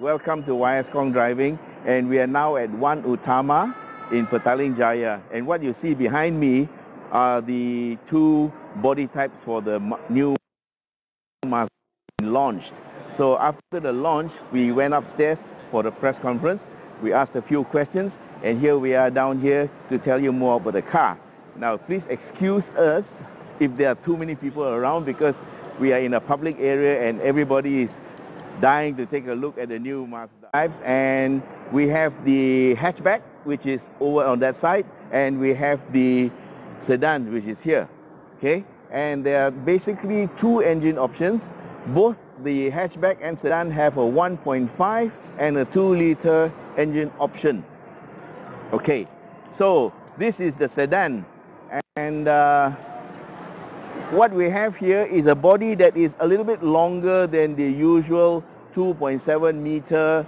welcome to YS Khong Driving, and we are now at One Utama in Petaling Jaya. And what you see behind me are the two body types for the new Mazda launched. So after the launch, we went upstairs for the press conference. We asked a few questions, and here we are down here to tell you more about the car. Now, please excuse us if there are too many people around, because we are in a public area and everybody is dying to take a look at the new Mazda. And we have the hatchback, which is over on that side, and we have the sedan, which is here. Okay, and there are basically two engine options. Both the hatchback and sedan have a 1.5 and a 2-liter engine option. Okay, so this is the sedan, and what we have here is a body that is a little bit longer than the usual 2.7 meter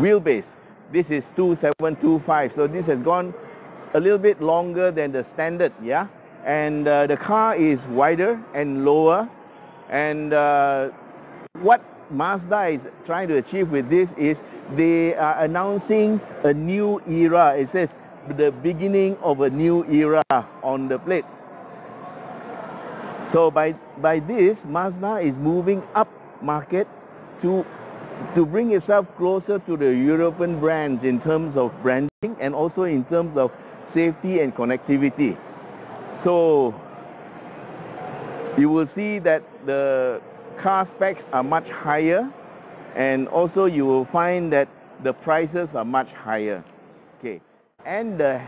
wheelbase. This is 2725, so this has gone a little bit longer than the standard, yeah? And the car is wider and lower, and what Mazda is trying to achieve with this is they are announcing a new era. It says the beginning of a new era on the plate. So by this, Mazda is moving up market to bring itself closer to the European brands in terms of branding and also in terms of safety and connectivity. So you will see that the car specs are much higher, and also you will find that the prices are much higher. Okay, and the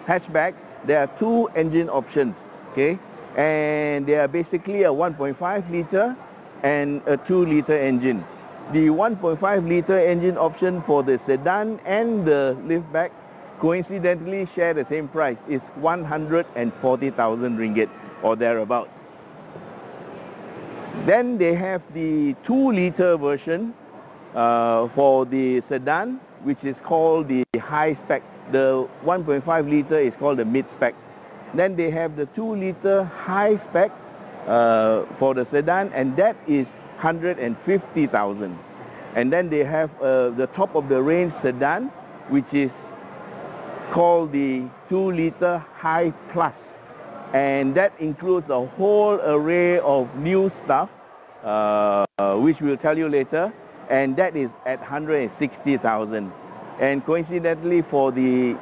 hatchback, there are two engine options. Okay, and they are basically a 1.5 liter and a 2-liter engine. The 1.5 liter engine option for the sedan and the liftback coincidentally share the same price. It's 140,000 ringgit or thereabouts. Then they have the 2-liter version for the sedan, which is called the high spec. The 1.5 liter is called the mid spec. Then they have the 2-liter high spec for the sedan, and that is 150,000. And then they have the top of the range sedan, which is called the 2-liter high plus, and that includes a whole array of new stuff, which we'll tell you later, and that is at 160,000. And coincidentally, for the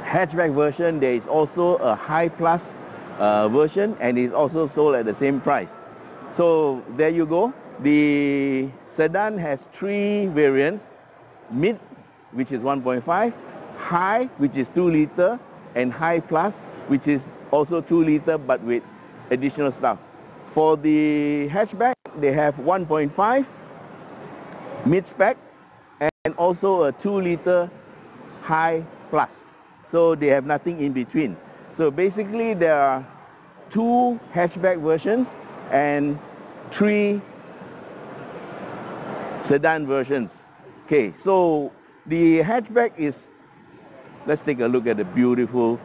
hatchback version, there is also a high plus version, and it's also sold at the same price. So there you go. The sedan has 3 variants: mid, which is 1.5, high, which is 2-liter, and high plus, which is also 2-liter but with additional stuff. For the hatchback, they have 1.5 mid spec and also a 2-liter high plus. So they have nothing in between. So basically there are 2 hatchback versions and 3 sedan versions. Okay, so the hatchback is, let's take a look at the beautiful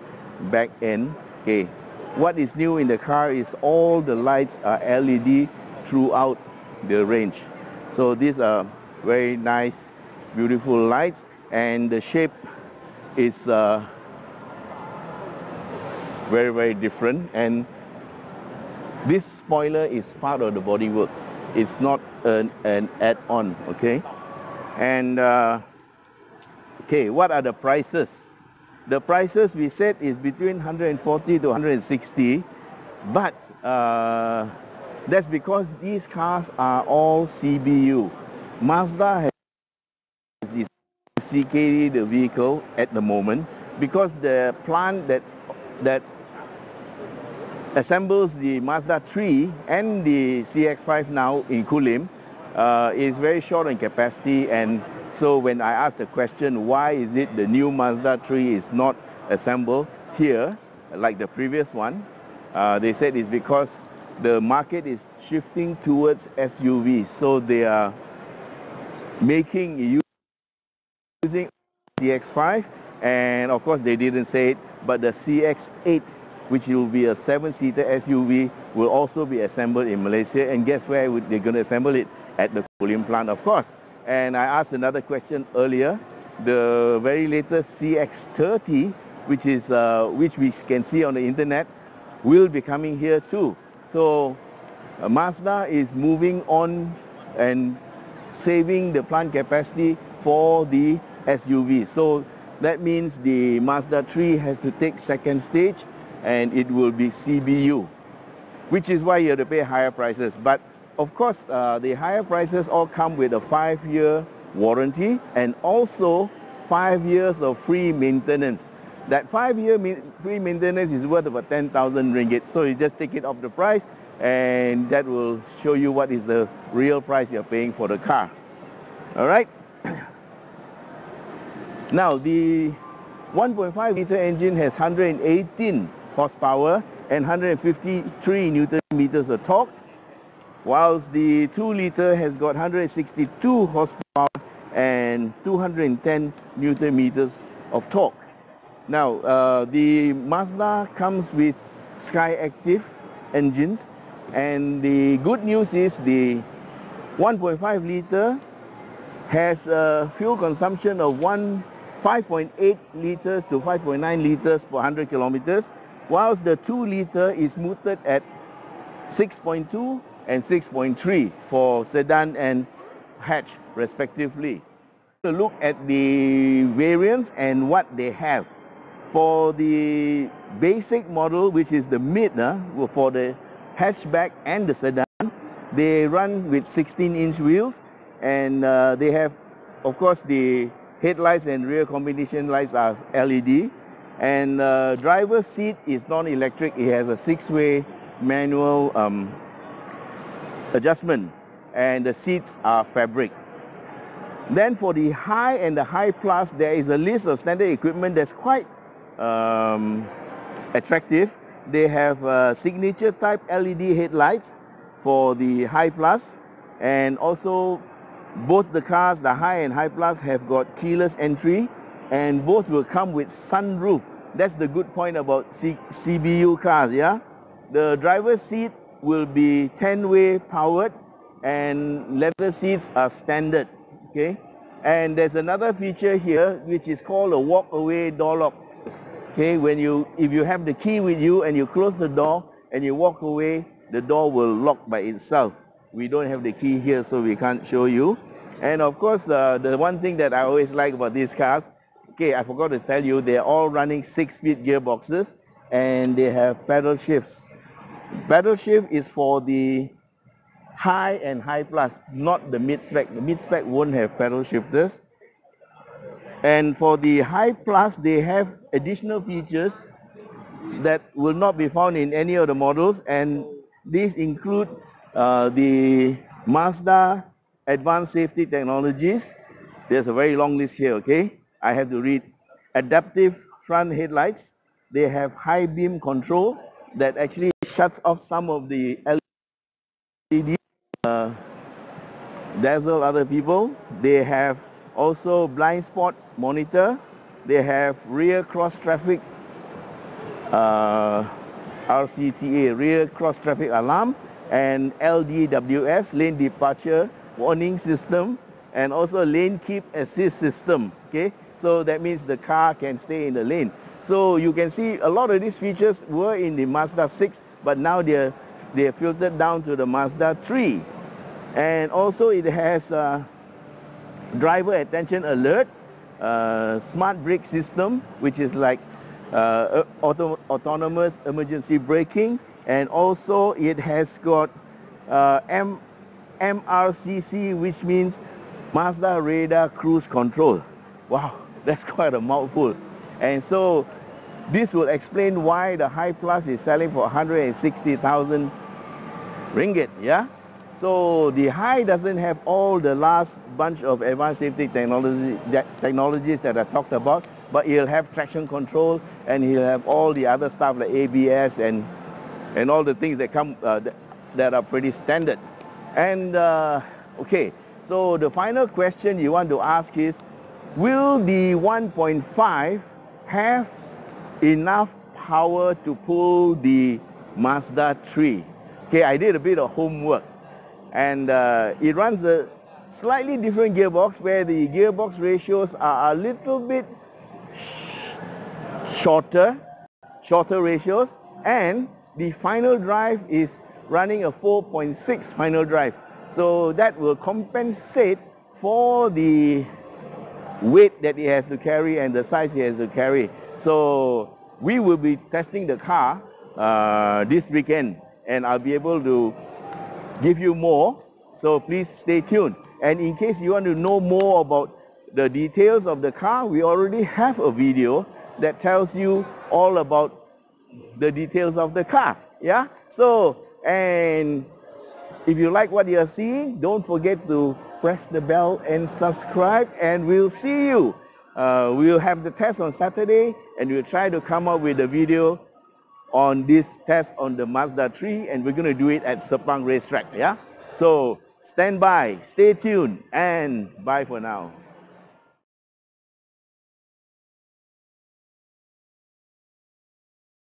back end. Okay, what is new in the car is all the lights are LED throughout the range. So these are very nice, beautiful lights, and the shape is very, very different. And this spoiler is part of the bodywork. It's not an add-on, okay? And okay, what are the prices? The prices we said is between 140 to 160, but that's because these cars are all CBU. Mazda has this CKD the vehicle at the moment because the plant that assembles the Mazda 3 and the CX-5 now in Kulim is very short on capacity, and so when I asked the question, why is it the new Mazda 3 is not assembled here like the previous one, they said it's because the market is shifting towards SUVs, so they are making using CX-5, and of course they didn't say it, but the CX-8, which will be a 7-seater SUV, will also be assembled in Malaysia. And guess where they're going to assemble it? at the cooling plant, of course. And I asked another question earlier. The very latest CX-30, which we can see on the internet, will be coming here too. So Mazda is moving on and saving the plant capacity for the SUV. So that means the Mazda 3 has to take second stage, and it will be CBU, which is why you have to pay higher prices. But of course, the higher prices all come with a 5-year warranty and also 5 years of free maintenance. That 5-year free maintenance is worth about 10,000 ringgit. So you just take it off the price, and that will show you what is the real price you're paying for the car. All right. Now, the 1.5 liter engine has 118 horsepower and 153 Newton meters of torque, whilst the 2 liter has got 162 horsepower and 210 Newton meters of torque. Now, the Mazda comes with Skyactiv engines, and the good news is the 1.5 liter has a fuel consumption of 5.8 liters to 5.9 liters per 100 kilometers, whilst the 2 liter is mooted at 6.2 and 6.3 for sedan and hatch respectively. To look at the variants and what they have. For the basic model, which is the mid, for the hatchback and the sedan, they run with 16-inch wheels, and they have, of course, the headlights and rear combination lights are LED, and driver's seat is non-electric. It has a 6-way manual adjustment, and the seats are fabric. Then for the high and the high plus, there is a list of standard equipment that's quite attractive. They have signature type LED headlights for the high plus, and also both the cars, the high and high plus, have got keyless entry, and both will come with sunroof. That's the good point about CBU cars, yeah? The driver's seat will be 10-way powered, and leather seats are standard, okay? And there's another feature here which is called a walk-away door lock. Okay, if you have the key with you and you close the door and you walk away, the door will lock by itself. We don't have the key here, so we can't show you. And of course, the one thing that I always like about these cars, okay, I forgot to tell you, they're all running 6-speed gearboxes, and they have paddle shifts. Paddle shift is for the high and high plus, not the mid-spec. The mid-spec won't have paddle shifters. And for the high plus, they have additional features that will not be found in any of the models, and these include the Mazda Advanced Safety Technologies. There's a very long list here, okay? I have to read. Adaptive front headlights. They have high beam control that actually shuts off some of the LED, dazzle other people. They have also blind spot monitor. They have rear cross traffic RCTA, rear cross traffic alarm, and LDWS, lane departure warning system, and also lane keep assist system. Okay, so that means the car can stay in the lane. So you can see a lot of these features were in the Mazda 6, but now they're filtered down to the Mazda 3. And also it has driver attention alert, smart brake system, which is like autonomous emergency braking, and also it has got MRCC, which means Mazda Radar Cruise Control. Wow, that's quite a mouthful. And so this will explain why the High Plus is selling for 160,000 ringgit, yeah? So the High doesn't have all the last bunch of advanced safety technologies that I talked about, but it'll have traction control, and he'll have all the other stuff like ABS and all the things that come that are pretty standard. And okay, so the final question you want to ask is, will the 1.5 have enough power to pull the Mazda 3? Okay, I did a bit of homework. and it runs a slightly different gearbox where the gearbox ratios are a little bit shorter ratios, and the final drive is running a 4.6 final drive. So that will compensate for the weight that it has to carry and the size it has to carry. So we will be testing the car this weekend, and I'll be able to give you more. So please stay tuned. And in case you want to know more about the details of the car, we already have a video that tells you all about the details of the car. Yeah? So, and if you like what you're seeing, don't forget to press the bell and subscribe, and we'll see you. We'll have the test on Saturday, and we'll try to come up with a video on this test on the Mazda 3, and we're going to do it at Sepang Racetrack. Yeah? So stand by, stay tuned, and bye for now.